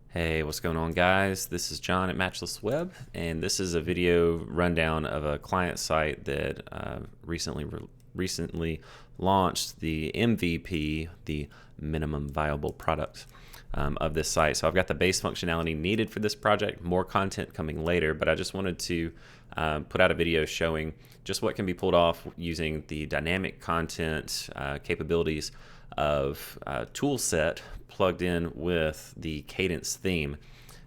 Hey, what's going on, guys? This is John at Matchless Web, and this is a video rundown of a client site that recently launched the MVP, the minimum viable product of this site. So I've got the base functionality needed for this project, more content coming later, but I just wanted to put out a video showing just what can be pulled off using the dynamic content capabilities of Toolset plugged in with the Cadence theme.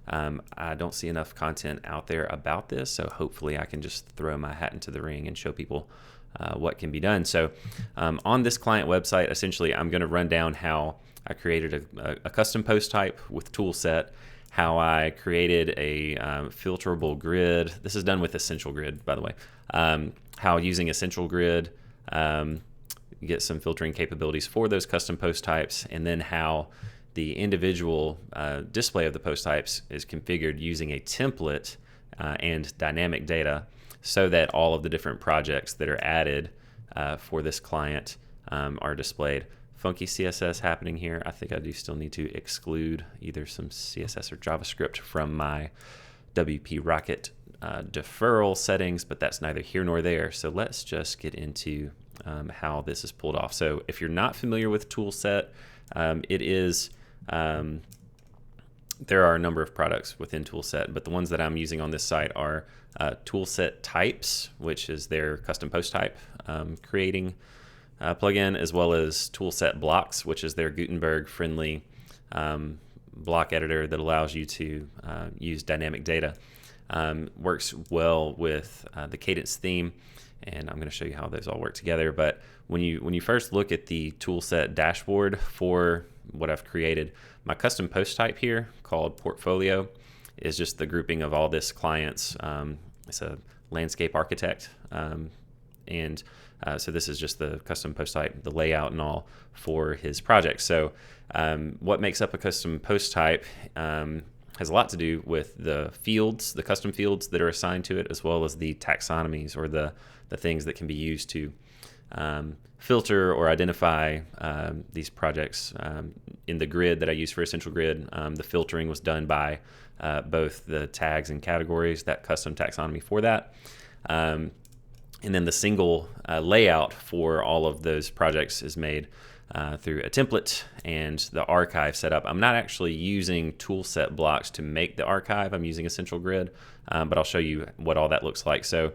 I don't see enough content out there about this, so hopefully I can just throw my hat into the ring and show people what can be done. So on this client website, essentially I'm going to run down how I created a custom post type with Toolset, how I created a filterable grid. This is done with Essential Grid, by the way. How using Essential Grid get some filtering capabilities for those custom post types, and then how the individual display of the post types is configured using a template and dynamic data so that all of the different projects that are added for this client are displayed. Funky CSS happening here. I think I do still need to exclude either some CSS or JavaScript from my WP Rocket deferral settings, but that's neither here nor there. So let's just get into how this is pulled off. So if you're not familiar with Toolset, it is there are a number of products within Toolset, but the ones that I'm using on this site are Toolset Types, which is their custom post type creating plugin, as well as Toolset Blocks, which is their Gutenberg friendly block editor that allows you to use dynamic data. Works well with the Cadence theme, and I'm going to show you how those all work together. But when you first look at the Toolset dashboard for what I've created, my custom post type here called Portfolio is just the grouping of all this client's. It's a landscape architect, so this is just the custom post type, the layout and all for his project. So what makes up a custom post type has a lot to do with the fields, the custom fields that are assigned to it, as well as the taxonomies, or the things that can be used to filter or identify these projects. In the grid that I use for Essential Grid, the filtering was done by both the tags and categories, that custom taxonomy for that. And then the single layout for all of those projects is made through a template and the archive setup. I'm not actually using Toolset blocks to make the archive. I'm using Essential Grid, but I'll show you what all that looks like. So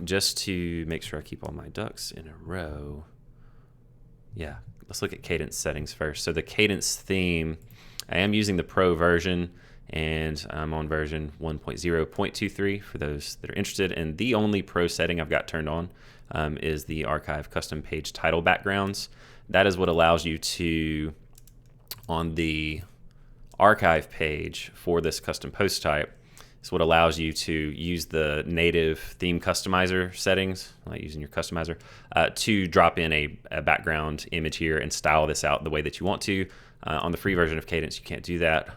just to make sure I keep all my ducks in a row, yeah, let's look at Cadence settings first. So the Cadence theme, I am using the Pro version, and I'm on version 1.0.23 for those that are interested. And the only Pro setting I've got turned on is the archive custom page title backgrounds. That is what allows you to, on the archive page for this custom post type, it's what allows you to use the native theme customizer settings, like using your customizer, to drop in a background image here and style this out the way that you want to. On the free version of Cadence, you can't do that.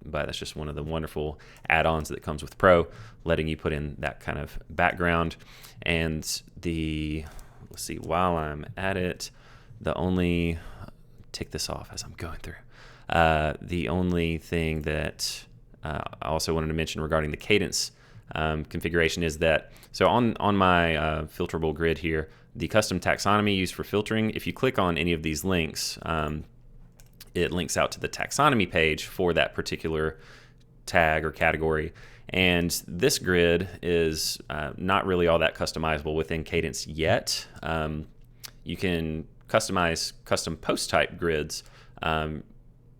But that's just one of the wonderful add-ons that comes with Pro, letting you put in that kind of background. And let's see, while I'm at it, take this off as I'm going through. The only thing that I also wanted to mention regarding the Cadence configuration is that, so on my filterable grid here, the custom taxonomy used for filtering, if you click on any of these links, it links out to the taxonomy page for that particular tag or category. And this grid is not really all that customizable within Cadence yet. You can customize custom post type grids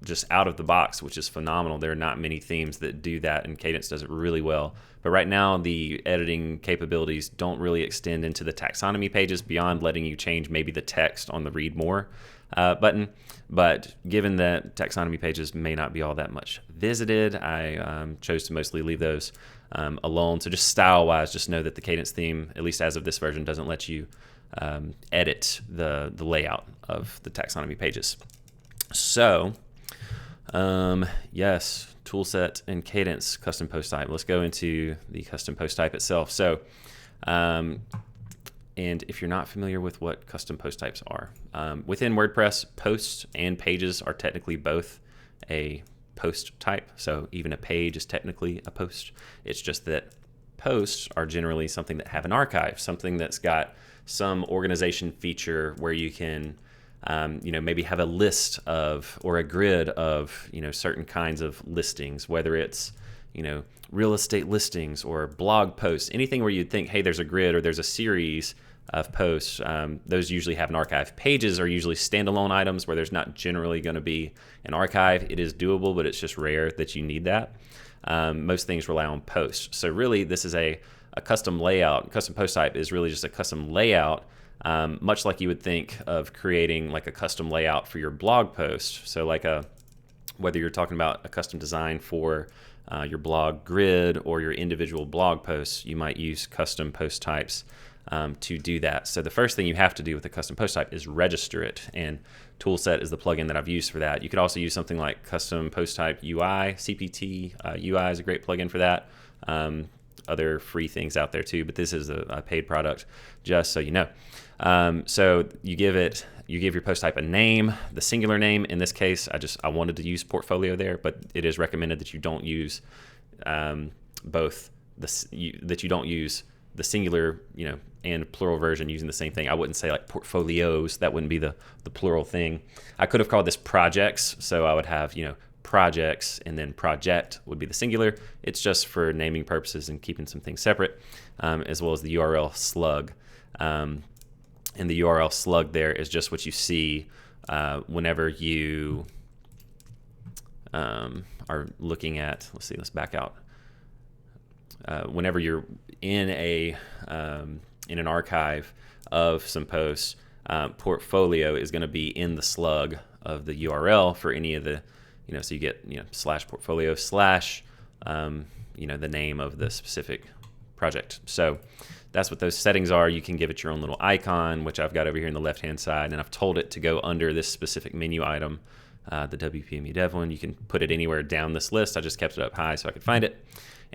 just out of the box, which is phenomenal. There are not many themes that do that, and Cadence does it really well. But right now, the editing capabilities don't really extend into the taxonomy pages beyond letting you change maybe the text on the read more button. But given that taxonomy pages may not be all that much visited, I chose to mostly leave those alone. So just style-wise, just know that the Cadence theme, at least as of this version, doesn't let you edit the layout of the taxonomy pages. So yes, Toolset and Cadence custom post type. Let's go into the custom post type itself. So And if you're not familiar with what custom post types are, within WordPress, posts and pages are technically both a post type. So even a page is technically a post. It's just that posts are generally something that have an archive, something that's got some organization feature where you can maybe have a list of, or a grid of, certain kinds of listings, whether it's, real estate listings or blog posts, anything where you'd think, hey, there's a grid or there's a series of posts. Those usually have an archive. Pages are usually standalone items where there's not generally going to be an archive. It is doable, but it's just rare that you need that. Most things rely on posts. So really, this is a custom layout. Custom post type is really just a custom layout, much like you would think of creating like a custom layout for your blog post. So like whether you're talking about a custom design for your blog grid or your individual blog posts, you might use custom post types to do that. So the first thing you have to do with a custom post type is register it, and Toolset is the plugin that I've used for that. You could also use something like custom post type UI, CPT UI is a great plugin for that. Other free things out there too, but this is a paid product, just so you know. So you give your post type a name, the singular name. In this case, I wanted to use portfolio there, but it is recommended that you don't use that you don't use the singular, and plural version using the same thing. I wouldn't say like portfolios. That wouldn't be the plural thing. I could have called this projects. So I would have, projects, and then project would be the singular. It's just for naming purposes and keeping some things separate, as well as the URL slug. And the URL slug there is just what you see whenever you are looking at, let's back out. Whenever you're in an archive of some posts, portfolio is going to be in the slug of the URL for any of the, so you get, slash portfolio slash, the name of the specific project. So that's what those settings are. You can give it your own little icon, which I've got over here in the left-hand side, and I've told it to go under this specific menu item, the WPMU Dev one. You can put it anywhere down this list. I just kept it up high so I could find it.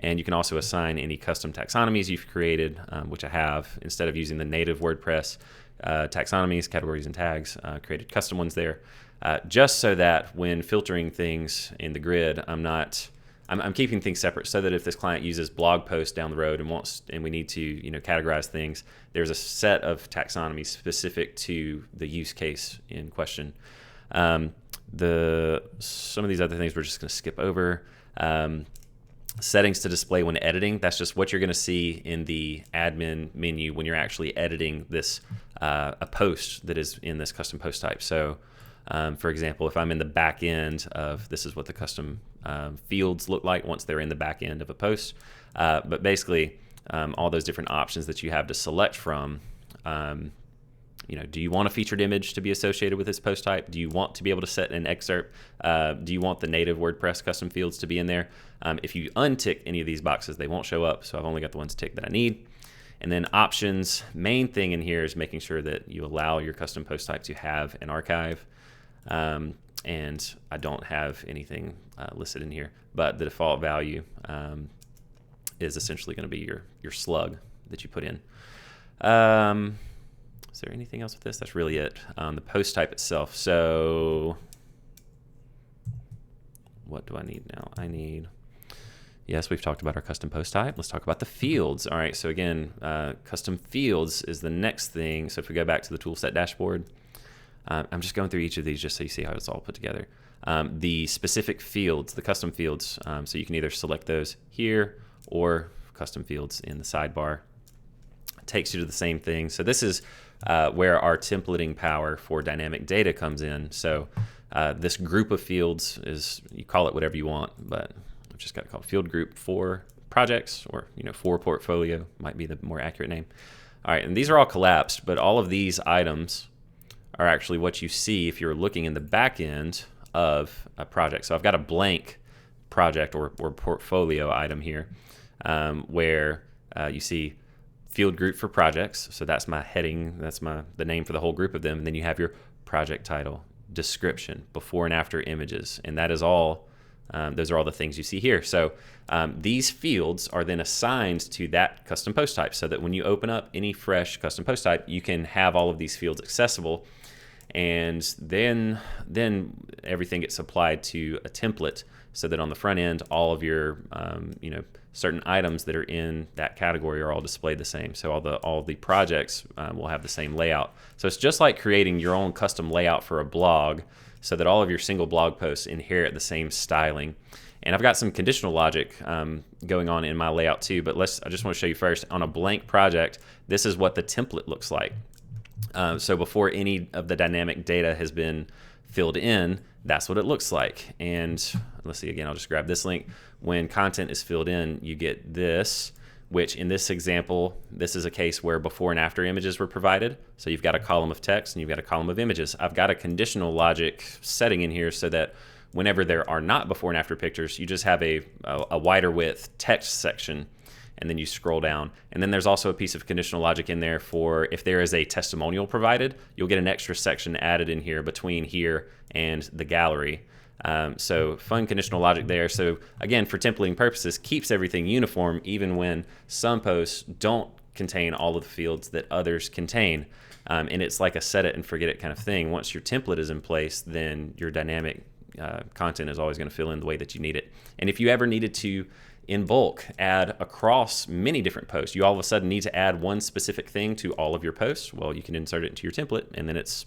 And you can also assign any custom taxonomies you've created, which I have. Instead of using the native WordPress taxonomies, categories, and tags, created custom ones there, just so that when filtering things in the grid, I'm keeping things separate, so that if this client uses blog posts down the road and we need to categorize things, there's a set of taxonomies specific to the use case in question. Some of these other things we're just going to skip over. Settings to display when editing. That's just what you're going to see in the admin menu when you're actually editing this a post that is in this custom post type. So, for example, if I'm in the back end of, this is what the custom fields look like once they're in the back end of a post. But basically, all those different options that you have to select from. Do you want a featured image to be associated with this post type? Do you want to be able to set an excerpt? Do you want the native WordPress custom fields to be in there? If you untick any of these boxes, they won't show up. So I've only got the ones ticked that I need. And then options, main thing in here is making sure that you allow your custom post type to have an archive. And I don't have anything listed in here, but the default value is essentially going to be your slug that you put in. Is there anything else with this? That's really it. The post type itself. So what do I need now? Yes, we've talked about our custom post type. Let's talk about the fields. All right, so again, custom fields is the next thing. So if we go back to the Toolset dashboard, I'm just going through each of these just so you see how it's all put together. The specific fields, the custom fields, so you can either select those here or custom fields in the sidebar. It takes you to the same thing. So this is where our templating power for dynamic data comes in. So this group of fields is, you call it whatever you want, but I've just got it called field group for projects, or for portfolio might be the more accurate name. All right, and these are all collapsed, but all of these items are actually what you see if you're looking in the back end of a project. So I've got a blank project or portfolio item here, where you see field group for projects. So that's my heading, that's the name for the whole group of them. And then you have your project title, description, before and after images. And that is all, those are all the things you see here. So these fields are then assigned to that custom post type, so that when you open up any fresh custom post type, you can have all of these fields accessible. And then everything gets applied to a template, so that on the front end, all of your certain items that are in that category are all displayed the same. So all the projects will have the same layout. So it's just like creating your own custom layout for a blog, so that all of your single blog posts inherit the same styling. And I've got some conditional logic going on in my layout too, but I just want to show you first. On a blank project, this is what the template looks like. So before any of the dynamic data has been filled in, that's what it looks like. And let's see, again, I'll just grab this link. When content is filled in, you get this, which in this example, this is a case where before and after images were provided. So you've got a column of text and you've got a column of images. I've got a conditional logic setting in here so that whenever there are not before and after pictures, you just have a wider width text section, and then you scroll down. And then there's also a piece of conditional logic in there for if there is a testimonial provided, you'll get an extra section added in here between here and the gallery. So fun conditional logic there. So again, for templating purposes, keeps everything uniform even when some posts don't contain all of the fields that others contain. And it's like a set it and forget it kind of thing. Once your template is in place, then your dynamic content is always going to fill in the way that you need it. And if you ever needed to, in bulk, add across many different posts, you all of a sudden need to add one specific thing to all of your posts, well, you can insert it into your template, and then it's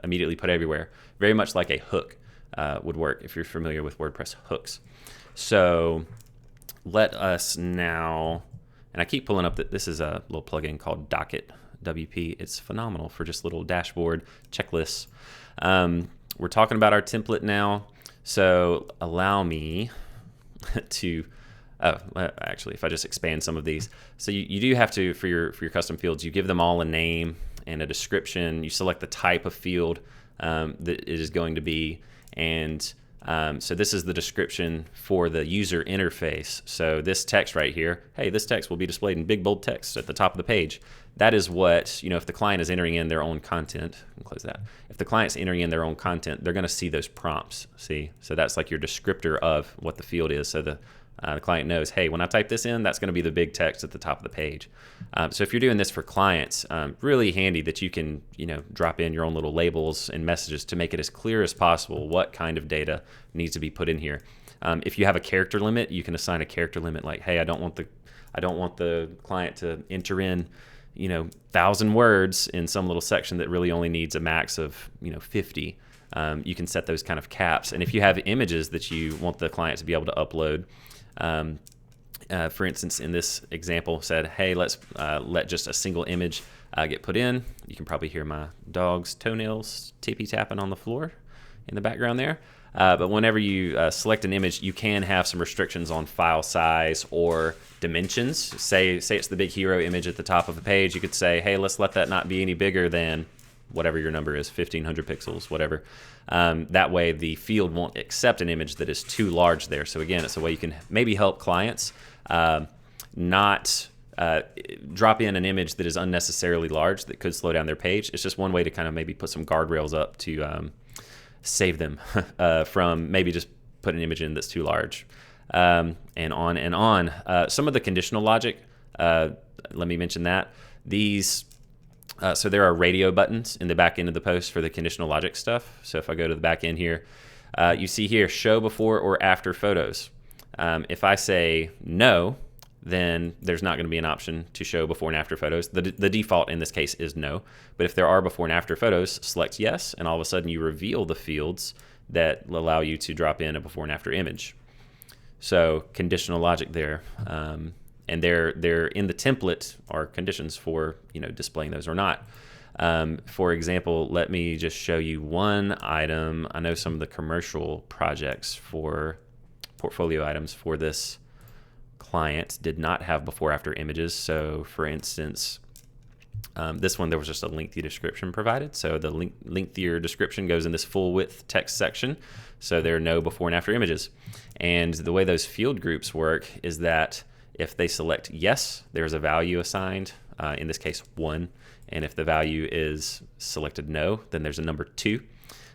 immediately put everywhere. Very much like a hook would work if you're familiar with WordPress hooks. So let us now, and I keep pulling up that this is a little plugin called Docket WP. It's phenomenal for just little dashboard checklists. We're talking about our template now, so allow me to, actually, if I just expand some of these. So you do have to, for your custom fields, you give them all a name and a description. You select the type of field that it is going to be, and so this is the description for the user interface. So this text right here, hey, this text will be displayed in big bold text at the top of the page. That is what, if the client is entering in their own content, I'll close that. If the client's entering in their own content, they're going to see those prompts, see? So that's like your descriptor of what the field is. So the client knows, hey, when I type this in, that's going to be the big text at the top of the page. So if you're doing this for clients, really handy that you can, drop in your own little labels and messages to make it as clear as possible what kind of data needs to be put in here. If you have a character limit, you can assign a character limit like, hey, I don't want the client to enter in 1,000 words in some little section that really only needs a max of 50. You can set those kind of caps. And if you have images that you want the client to be able to upload, for instance, in this example said, hey, let's let just a single image get put in. You can probably hear my dog's toenails tippy-tapping on the floor in the background there. But whenever you select an image, you can have some restrictions on file size or dimensions. Say it's the big hero image at the top of a page. You could say, hey, let's let that not be any bigger than whatever your number is, 1,500 pixels, whatever. That way the field won't accept an image that is too large there. So again, it's a way you can maybe help clients not drop in an image that is unnecessarily large that could slow down their page. It's just one way to kind of maybe put some guardrails up to save them from maybe just put an image in that's too large, and on and on. Some of the conditional logic, let me mention that. These, so there are radio buttons in the back end of the post for the conditional logic stuff. So if I go to the back end here, you see here, show before or after photos. If I say no, then there's not going to be an option to show before and after photos. The default in this case is no, but if there are before and after photos, select yes, and all of a sudden you reveal the fields that allow you to drop in a before and after image. So conditional logic there, and they're in the template are conditions for displaying those or not. For example, let me just show you one item. I know some of the commercial projects for portfolio items for this client did not have before after images. So for instance, this one, there was just a lengthy description provided. So the lengthier description goes in this full width text section. So there are no before and after images. And the way those field groups work is that if they select yes, there's a value assigned, in this case 1. And if the value is selected no, then there's a number 2.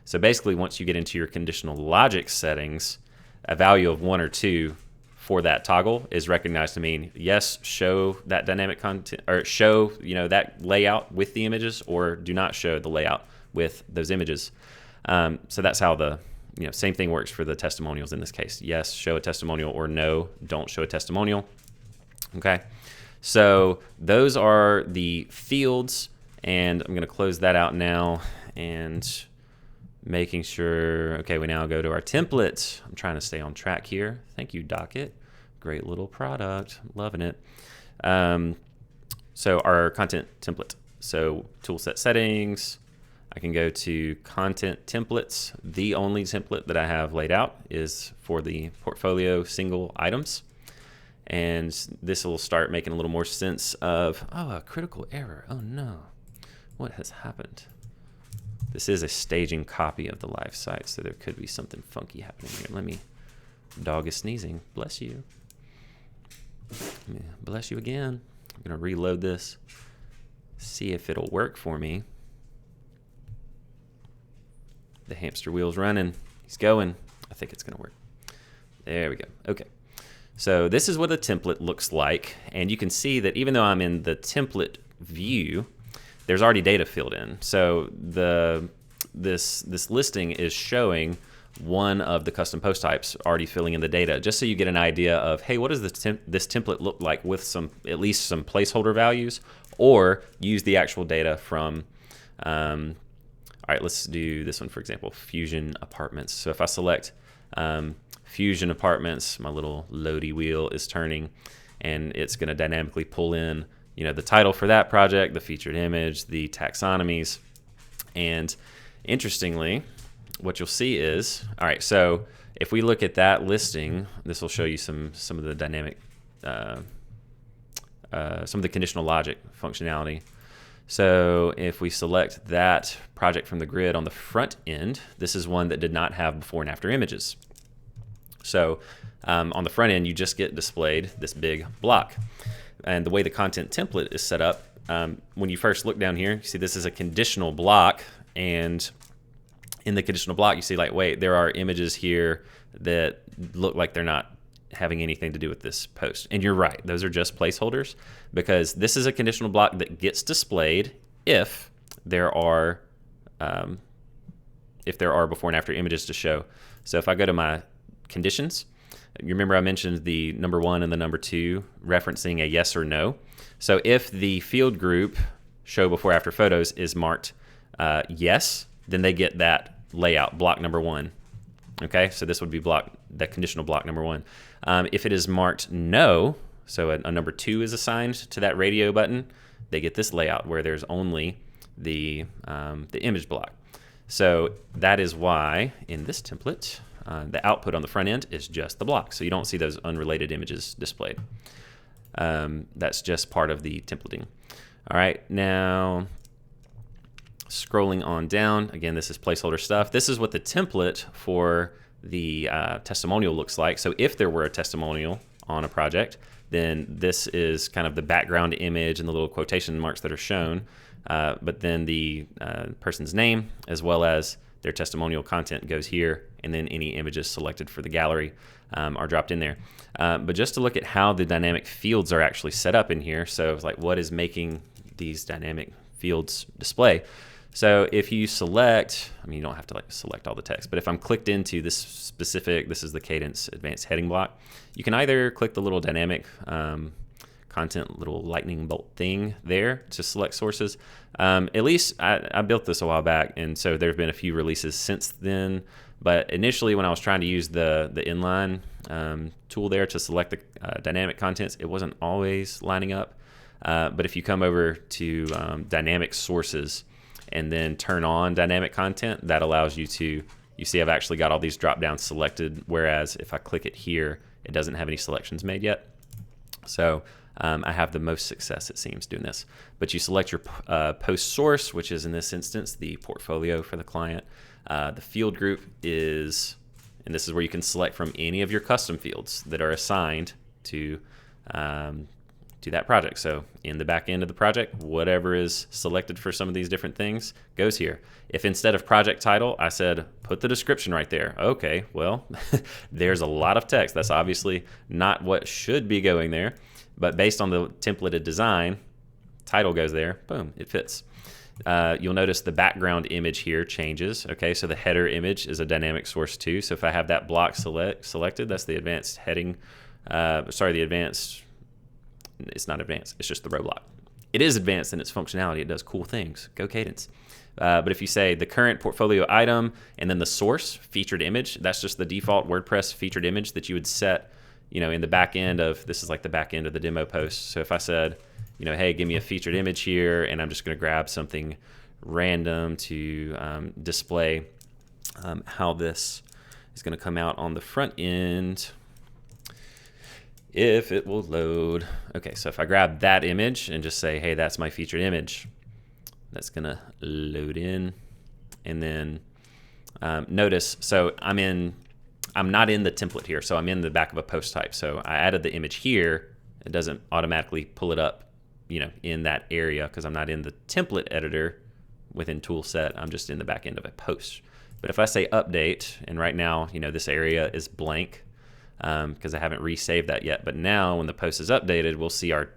So basically, once you get into your conditional logic settings, a value of 1 or 2 for that toggle is recognized to mean yes, show that dynamic content, or show that layout with the images, or do not show the layout with those images. So that's how the same thing works for the testimonials in this case. Yes, show a testimonial, or no, don't show a testimonial. Okay, so those are the fields, and I'm going to close that out now and making sure. Okay, we now go to our template. I'm trying to stay on track here. Thank you, Docket. Great little product. Loving it. So our content template. So Toolset settings. I can go to content templates. The only template that I have laid out is for the portfolio single items. And this will start making a little more sense of, a critical error. Oh no, what has happened? This is a staging copy of the live site, so there could be something funky happening here. Let me, dog is sneezing, bless you. Bless you again. I'm gonna reload this, see if it'll work for me. The hamster wheel's running, he's going. I think it's gonna work. There we go, okay. So this is what a template looks like, and you can see that even though I'm in the template view, there's already data filled in. So this listing is showing one of the custom post types already filling in the data, just so you get an idea of, hey, what does this template look like with at least some placeholder values, or use the actual data from. All right, let's do this one, for example, Fusion Apartments. So if I select Fusion Apartments, my little loady wheel is turning, and it's going to dynamically pull in, the title for that project, the featured image, the taxonomies. And interestingly, what you'll see is, all right, so if we look at that listing, this will show you some of the dynamic, some of the conditional logic functionality. So if we select that project from the grid on the front end, this is one that did not have before and after images. So on the front end, you just get displayed this big block. And the way the content template is set up, when you first look down here, you see this is a conditional block. And in the conditional block, you see, like, wait, there are images here that look like they're not having anything to do with this post. And you're right, those are just placeholders, because this is a conditional block that gets displayed if there are before and after images to show. So if I go to my conditions, you remember I mentioned the number 1 and the number 2 referencing a yes or no. So if the field group show before after photos is marked yes, then they get that layout, block number 1. Okay, so this would be that conditional block number 1. If it is marked no, so a number 2 is assigned to that radio button, they get this layout where there's only the image block. So that is why in this template, the output on the front end is just the block. So you don't see those unrelated images displayed. That's just part of the templating. All right, now scrolling on down, again, this is placeholder stuff. This is what the template for the testimonial looks like. So if there were a testimonial on a project, then this is kind of the background image and the little quotation marks that are shown. But then the person's name as well as their testimonial content goes here, and then any images selected for the gallery are dropped in there. But just to look at how the dynamic fields are actually set up in here, so it's like what is making these dynamic fields display. So if you select, you don't have to select all the text, but if I'm clicked into this specific, this is the Cadence advanced heading block, you can either click the little dynamic content little lightning bolt thing there to select sources. At least I built this a while back, and so there have been a few releases since then. But initially, when I was trying to use the inline tool there to select the dynamic contents, it wasn't always lining up. But if you come over to dynamic sources and then turn on dynamic content, that allows you to, you see I've actually got all these drop downs selected, whereas if I click it here, it doesn't have any selections made yet. So I have the most success, it seems, doing this. But you select your post source, which is in this instance the portfolio for the client. The field group is, and this is where you can select from any of your custom fields that are assigned to that project. So in the back end of the project, whatever is selected for some of these different things goes here. If instead of project title, I said, put the description right there. Okay, well, there's a lot of text. That's obviously not what should be going there. But based on the templated design, title goes there, boom, it fits. you'll notice the background image here changes. Okay, so the header image is a dynamic source too. So if I have that block selected, that's the advanced heading. The advanced, it's not advanced, it's just the row block. It is advanced in its functionality. It does cool things. Go Cadence. But if you say the current portfolio item and then the source featured image, that's just the default WordPress featured image that you would set, in the back end of, this is like the back end of the demo post. So if I said, hey, give me a featured image here, and I'm just going to grab something random to display how this is going to come out on the front end, if it will load. Okay, so if I grab that image and just say, hey, that's my featured image, that's going to load in. And then notice, so I'm not in the template here, so I'm in the back of a post type. So I added the image here. It doesn't automatically pull it up, in that area because I'm not in the template editor within Toolset. I'm just in the back end of a post. But if I say update, and right now, this area is blank because I haven't resaved that yet. But now when the post is updated, we'll see our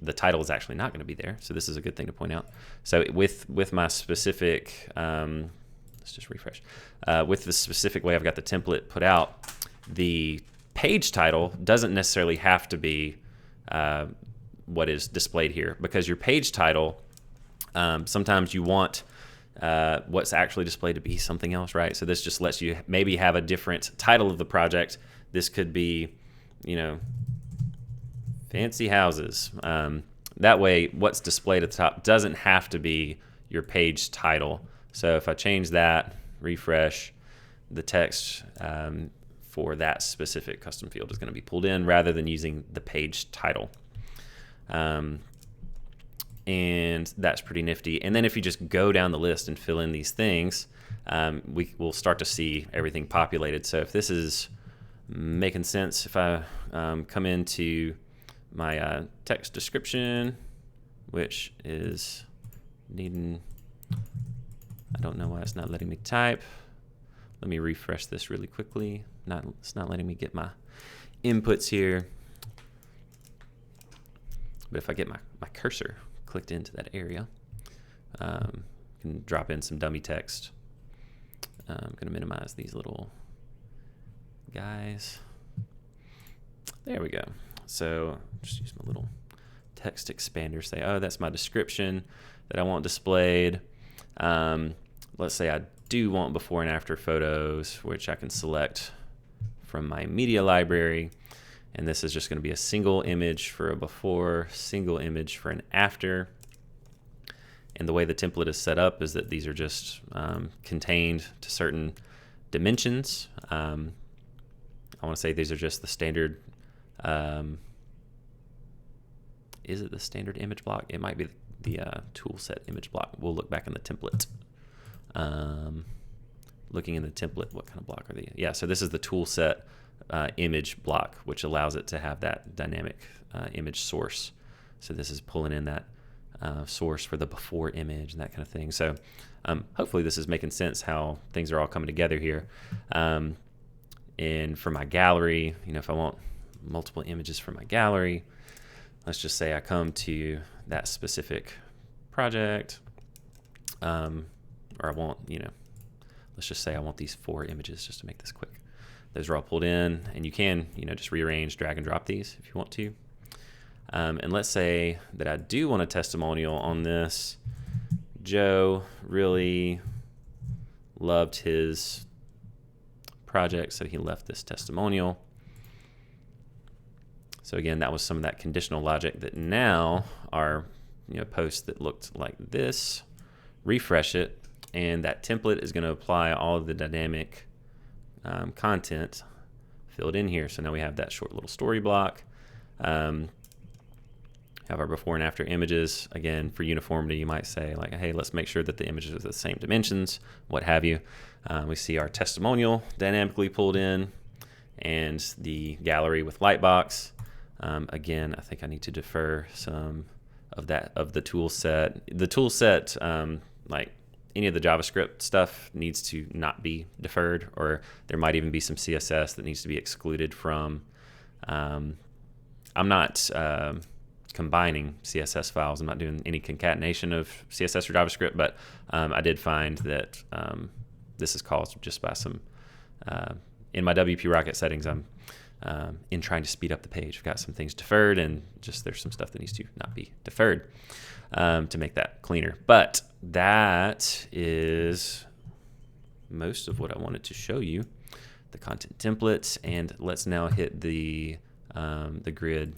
the title is actually not going to be there. So this is a good thing to point out. So with my specific, let's just refresh. With the specific way I've got the template put out, the page title doesn't necessarily have to be what is displayed here, because your page title, sometimes you want what's actually displayed to be something else, right? So this just lets you maybe have a different title of the project. This could be, fancy houses. That way, what's displayed at the top doesn't have to be your page title. So if I change that, refresh, the text for that specific custom field is going to be pulled in rather than using the page title. And that's pretty nifty. And then if you just go down the list and fill in these things, we will start to see everything populated. So if this is making sense, if I come into my text description, which is needing, I don't know why it's not letting me type. Let me refresh this really quickly. It's not letting me get my inputs here. But if I get my cursor clicked into that area, I can drop in some dummy text. I'm going to minimize these little guys. There we go. So just use my little text expander, say, oh, that's my description that I want displayed. Let's say I do want before and after photos, which I can select from my media library. And this is just going to be a single image for a before, single image for an after. And the way the template is set up is that these are just contained to certain dimensions. I want to say these are just the standard. Is it the standard image block? It might be the Toolset image block. We'll look back in the template. Looking in the template, what kind of block are they? Yeah, so this is the Toolset image block, which allows it to have that dynamic image source. So this is pulling in that source for the before image and that kind of thing. So hopefully this is making sense how things are all coming together here. And for my gallery, if I want multiple images for my gallery, let's just say I come to that specific project, or I want, let's just say I want these 4 images just to make this quick. Those are all pulled in, and you can, just rearrange, drag and drop these if you want to. And let's say that I do want a testimonial on this. Joe really loved his project, so he left this testimonial. So again, that was some of that conditional logic that now our posts that looked like this, refresh it, and that template is going to apply all of the dynamic content filled in here. So now we have that short little story block. Have our before and after images. Again, for uniformity, you might say like, hey, let's make sure that the images are the same dimensions, what have you. We see our testimonial dynamically pulled in and the gallery with lightbox. Again, I think I need to defer some of that of the tool set. The tool set, like any of the JavaScript stuff, needs to not be deferred, or there might even be some CSS that needs to be excluded from. I'm not combining CSS files. I'm not doing any concatenation of CSS or JavaScript, but I did find that this is caused just by some, in my WP Rocket settings, I'm in trying to speed up the page. I've got some things deferred, and just there's some stuff that needs to not be deferred to make that cleaner. But that is most of what I wanted to show you, the content templates, and let's now hit the grid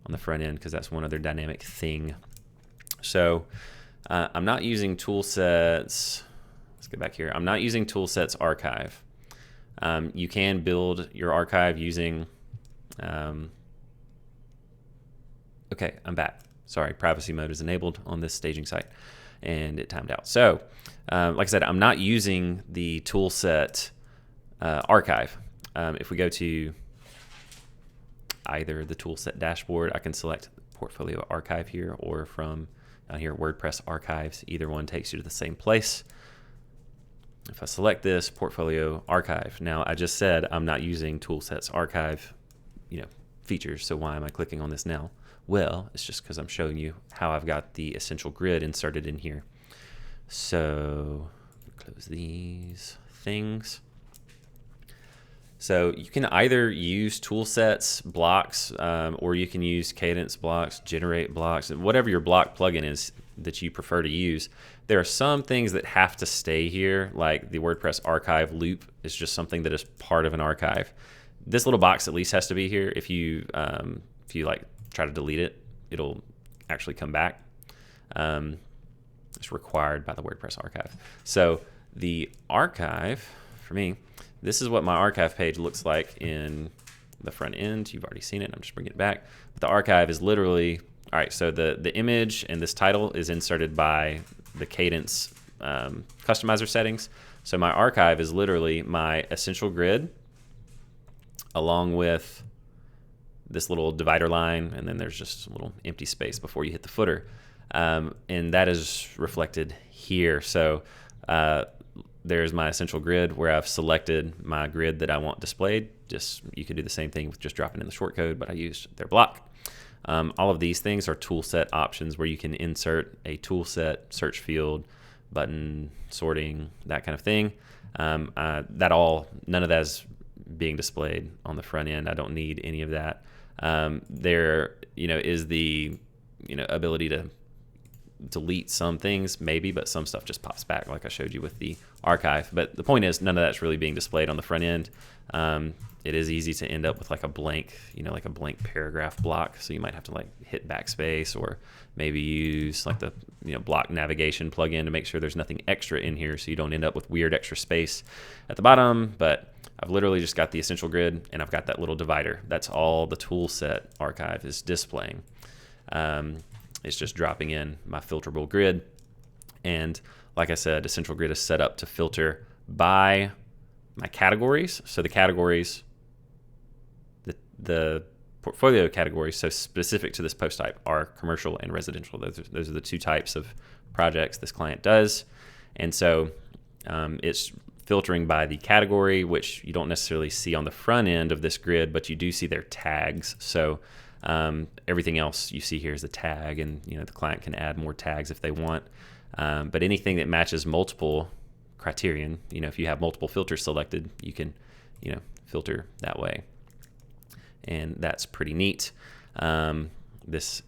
on the front end, because that's one other dynamic thing. So I'm not using Toolset's, let's get back here. I'm not using Toolset's archive. You can build your archive using, okay, I'm back. Sorry, privacy mode is enabled on this staging site and it timed out. So like I said, I'm not using the Toolset archive. If we go to either the Toolset dashboard, I can select Portfolio Archive here, or from down here, WordPress Archives. Either one takes you to the same place. If I select this Portfolio Archive, now I just said I'm not using Toolset's archive, features. So why am I clicking on this now? Well, it's just because I'm showing you how I've got the essential grid inserted in here. So close these things. So you can either use Toolset's blocks, or you can use Cadence blocks, generate blocks, whatever your block plugin is that you prefer to use. There are some things that have to stay here, like the WordPress archive loop is just something that is part of an archive. This little box at least has to be here. If you like try to delete it, it'll actually come back. It's required by the WordPress archive. So the archive, for me, this is what my archive page looks like in the front end. You've already seen it. I'm just bringing it back. But the archive is literally, all right, so the image and this title is inserted by the Cadence customizer settings. So my archive is literally my essential grid along with this little divider line, and then there's just a little empty space before you hit the footer. And that is reflected here. So there's my essential grid where I've selected my grid that I want displayed. You could do the same thing with just dropping in the shortcode, but I used their block. All of these things are Toolset options where you can insert a Toolset search field, button, sorting, that kind of thing. None of that is being displayed on the front end. I don't need any of that. There, is the, ability to delete some things, maybe, but some stuff just pops back, like I showed you with the archive. But the point is, none of that's really being displayed on the front end. It is easy to end up with like a blank, like a blank paragraph block. So you might have to like hit backspace, or maybe use like the block navigation plugin to make sure there's nothing extra in here, so you don't end up with weird extra space at the bottom. But I've literally just got the essential grid, and I've got that little divider. That's all the Toolset archive is displaying. It's just dropping in my filterable grid. And like I said, essential grid is set up to filter by my categories. So the categories, the portfolio categories, so specific to this post type, are commercial and residential. Those are the two types of projects this client does. And so it's filtering by the category, which you don't necessarily see on the front end of this grid, but you do see their tags. So everything else you see here is a tag, and the client can add more tags if they want. But anything that matches multiple criterion, if you have multiple filters selected, you can filter that way, and that's pretty neat. This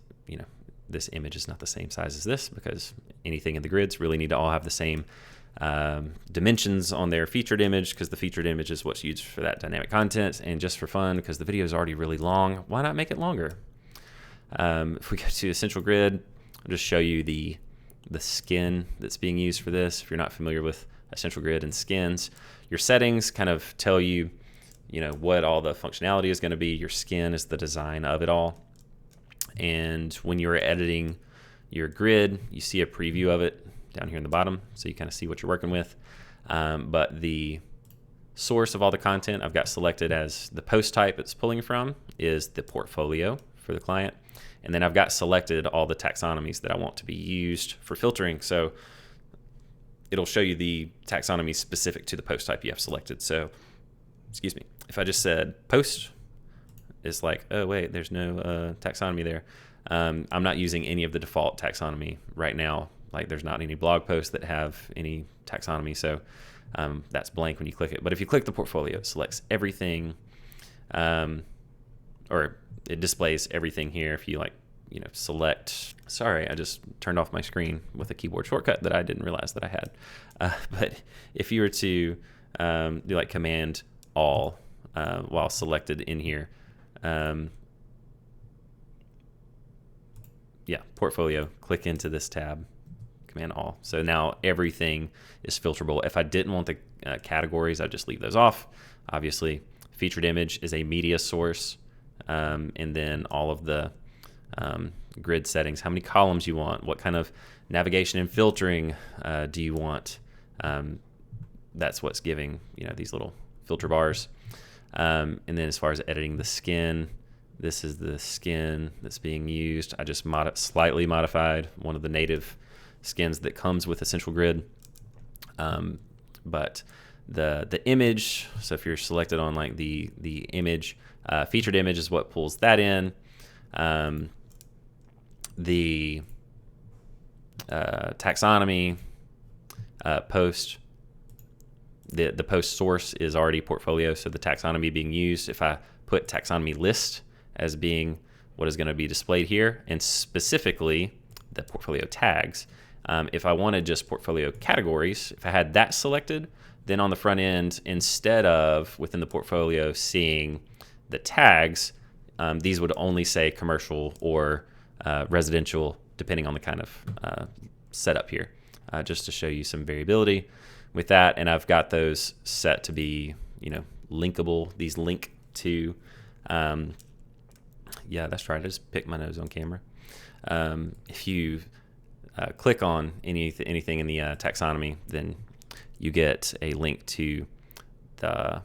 image is not the same size as this, because anything in the grids really need to all have the same dimensions on their featured image, because the featured image is what's used for that dynamic content. And just for fun, because the video is already really long, why not make it longer? If we go to essential grid, I'll just show you the skin that's being used for this. If you're not familiar with essential grid and skins, your settings kind of tell you, what all the functionality is going to be. Your skin is the design of it all. And when you're editing your grid, you see a preview of it down here in the bottom, so you kind of see what you're working with. But the source of all the content I've got selected as the post type it's pulling from is the portfolio for the client. And then I've got selected all the taxonomies that I want to be used for filtering. So it'll show you the taxonomy specific to the post type you have selected. So, excuse me, if I just said post, it's like, oh wait, there's no taxonomy there. I'm not using any of the default taxonomy right now. Like there's not any blog posts that have any taxonomy, so that's blank when you click it. But if you click the portfolio, it selects everything, or it displays everything here. If you like, select, sorry, I just turned off my screen with a keyboard shortcut that I didn't realize that I had. But if you were to do like Command All while selected in here, yeah, portfolio, click into this tab, Command All. So now everything is filterable. If I didn't want the categories, I'd just leave those off. Obviously, featured image is a media source, and then all of the grid settings, how many columns you want, what kind of navigation and filtering do you want. That's what's giving these little filter bars. And then as far as editing the skin, this is the skin that's being used. I just slightly modified one of the native skins that comes with Essential Grid. But the image, so if you're selected on like the image, featured image is what pulls that in. The taxonomy post, the post source is already portfolio, so the taxonomy being used, if I put taxonomy list as being what is going to be displayed here, and specifically the portfolio tags, if I wanted just portfolio categories, if I had that selected, then on the front end, instead of within the portfolio seeing the tags, these would only say commercial or residential, depending on the kind of setup here, just to show you some variability with that. And I've got those set to be, linkable. These link to, yeah, that's right. I just picked my nose on camera. If you click on anything in the taxonomy, then you get a link to the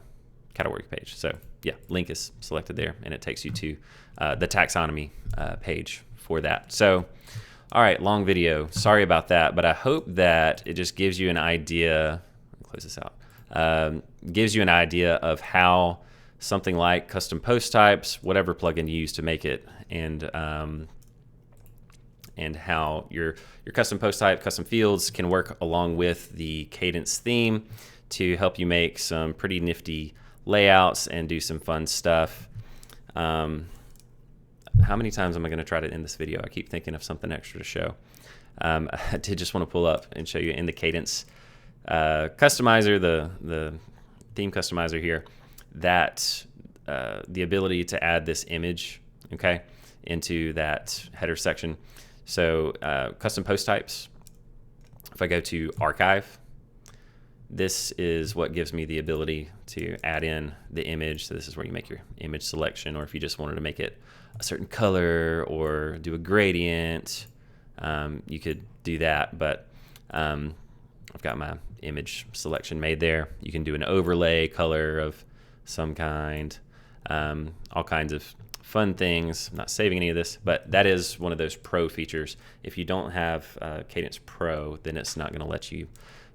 category page. So yeah, link is selected there, and it takes you to the taxonomy page for that. So, all right, long video. Sorry about that, but I hope that it just gives you an idea. Let me close this out. Gives you an idea of how something like custom post types, whatever plugin you use to make it, and how your custom post type, custom fields can work along with the Cadence theme to help you make some pretty nifty layouts and do some fun stuff. How many times am I going to try to end this video? I keep thinking of something extra to show. I did just want to pull up and show you in the Cadence customizer, the theme customizer here, that the ability to add this image, okay, into that header section. So custom post types, if I go to archive, this is what gives me the ability to add in the image. So this is where you make your image selection, or if you just wanted to make it a certain color or do a gradient, you could do that. But I've got my image selection made there. You can do an overlay color of some kind, all kinds of fun things. I'm not saving any of this, but that is one of those pro features. If you don't have Cadence Pro, then it's not going to let you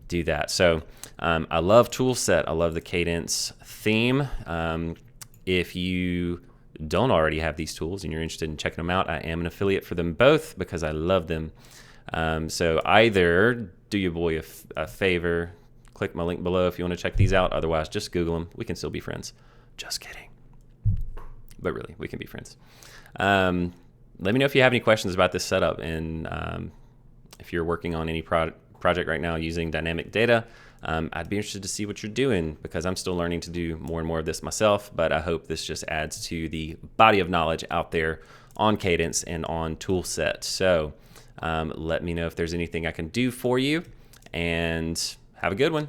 do that. So I love Toolset. I love the Cadence theme. If you don't already have these tools and you're interested in checking them out, I am an affiliate for them both because I love them. So either do your boy a favor, click my link below if you want to check these out. Otherwise, just Google them. We can still be friends. Just kidding. But really, we can be friends. Let me know if you have any questions about this setup, and if you're working on any project right now using dynamic data, I'd be interested to see what you're doing, because I'm still learning to do more and more of this myself, but I hope this just adds to the body of knowledge out there on Cadence and on Toolset. So let me know if there's anything I can do for you, and have a good one.